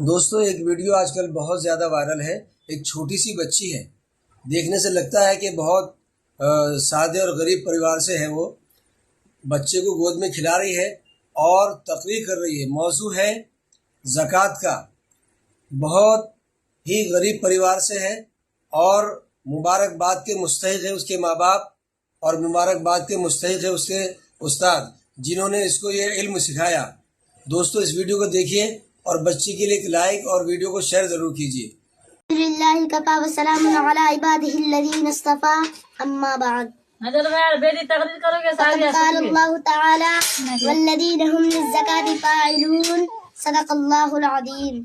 دوستو ایک ویڈیو آج کل بہت زیادہ وائرل ہے. ایک چھوٹی سی بچی ہے, دیکھنے سے لگتا ہے کہ بہت سادے اور غریب پریوار سے ہے. وہ بچے کو گود میں کھلا رہی ہے اور تقریر کر رہی ہے. موضوع ہے زکوٰۃ کا. بہت ہی غریب پریوار سے ہے اور مبارکباد کے مستحق ہے اس کے ماں باپ, اور مبارکباد کے مستحق ہے اس کے استاد جنہوں نے اس کو یہ علم سکھایا. دوستو اس ویڈیو کو دیکھیے اور بچی کے لیے ایک لائک اور ویڈیو کو شیئر ضرور کیجیے. للہ کفا وسلام علی عبادہ الذین اصطفی اما بعد. فقد قال اللہ تعالی والذین هم للزکاة فاعلون. صدق اللہ العظیم.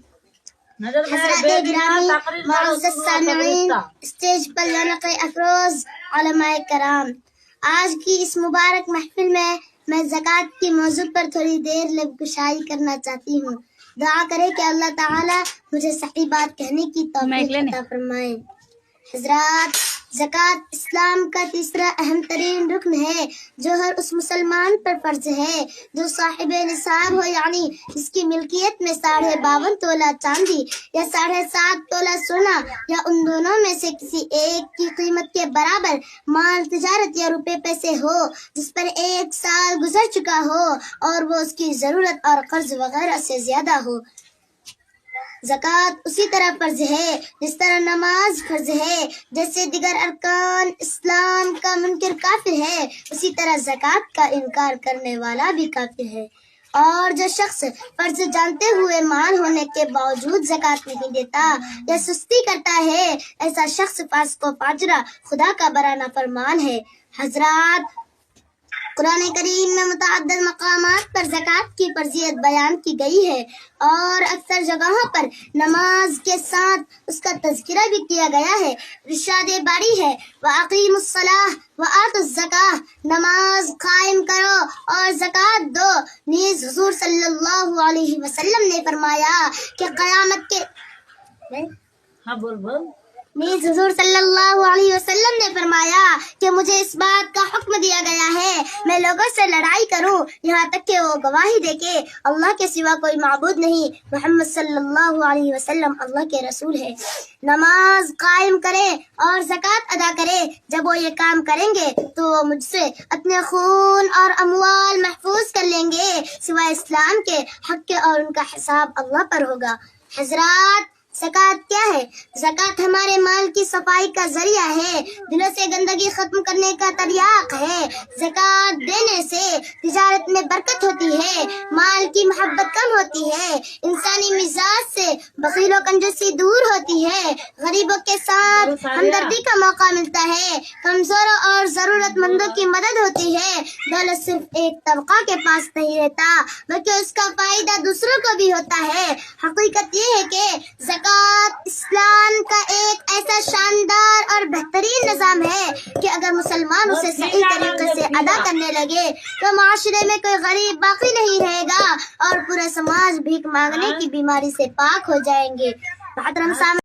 حضرات گرامی, معزز سامعین, اسٹیج پر رونق افروز علماء کرام, آج کی اس مبارک محفل میں زکوٰۃ کے موضوع پر تھوڑی دیر لب گشائی کرنا چاہتی ہوں. دعا کرے کہ اللہ تعالی مجھے صحیح بات کہنے کی توفیق عطا فرمائے. حضرات, زکوٰۃ اسلام کا تیسرا اہم ترین رکن ہے جو ہر اس مسلمان پر فرض ہے جو صاحب نصاب ہو, یعنی جس کی ملکیت میں 52.5 تولہ چاندی یا 7.5 تولہ سونا یا ان دونوں میں سے کسی ایک کی قیمت کے برابر مال تجارت یا روپے پیسے ہو, جس پر 1 سال گزر چکا ہو اور وہ اس کی ضرورت اور قرض وغیرہ سے زیادہ ہو. زکوٰۃ اسی طرح فرض ہے جس طرح نماز فرض ہے. جیسے دیگر ارکان اسلام کا منکر کافر ہے, اسی طرح زکوٰۃ کا انکار کرنے والا بھی کافر ہے. اور جو شخص فرض جانتے ہوئے مال ہونے کے باوجود زکوٰۃ نہیں دیتا یا سستی کرتا ہے, ایسا شخص فاسق و فاجرہ خدا کا بڑا نافرمان ہے. حضرات, قرآن کریم میں متعدد مقامات پر زکوٰۃ کی فرضیت بیان کی گئی ہے اور اکثر جگہوں پر نماز کے ساتھ اس کا تذکرہ بھی کیا گیا ہے. ارشاد باری ہے وَأَقِیمُوا الصَّلَاةَ وَآتُوا الزَّکَاةَ, نماز قائم کرو اور زکوٰۃ دو. نیز حضور صلی اللہ علیہ وسلم نے فرمایا کہ قیامت کے حضور صلی اللہ علیہ وسلم نے فرمایا کہ مجھے اس بات کا حکم دیا گیا ہے میں لوگوں سے لڑائی کروں یہاں تک کہ وہ گواہی دے کہ اللہ کے سوا کوئی معبود نہیں, محمد صلی اللہ علیہ وسلم اللہ کے رسول ہے. نماز قائم کرے اور زکوٰۃ ادا کرے. جب وہ یہ کام کریں گے تو وہ مجھ سے اپنے خون اور اموال محفوظ کر لیں گے سوائے اسلام کے حق کے, اور ان کا حساب اللہ پر ہوگا. حضرات, زکوٰۃ کیا ہے؟ زکوٰۃ ہمارے مال کی صفائی کا ذریعہ ہے, دلوں سے گندگی ختم کرنے کا تریاق ہے. زکوٰۃ دینے سے تجارت میں برکت ہوتی ہے, مال کی محبت کم ہوتی ہے, انسانی مزاج سے بخیل و کنجوسی دور ہوتی ہے, غریبوں کے ساتھ ہمدردی کا موقع ملتا ہے, کمزوروں اور ضرورت مندوں کی مدد ہوتی ہے. دولت صرف ایک طبقہ کے پاس نہیں رہتا بلکہ اس کا فائدہ دوسروں کو بھی ہوتا ہے. حقیقت یہ ہے کہ زکوٰۃ اسلام کا ایک ایسا شاندار اور بہترین نظام ہے کہ اگر مسلمان اسے صحیح طریقے سے ادا کرنے لگے تو معاشرے میں کوئی غریب باقی نہیں رہے گا اور پورا سماج بھیک مانگنے کی بیماری سے پاک ہو جائیں گے. محترم سامعین,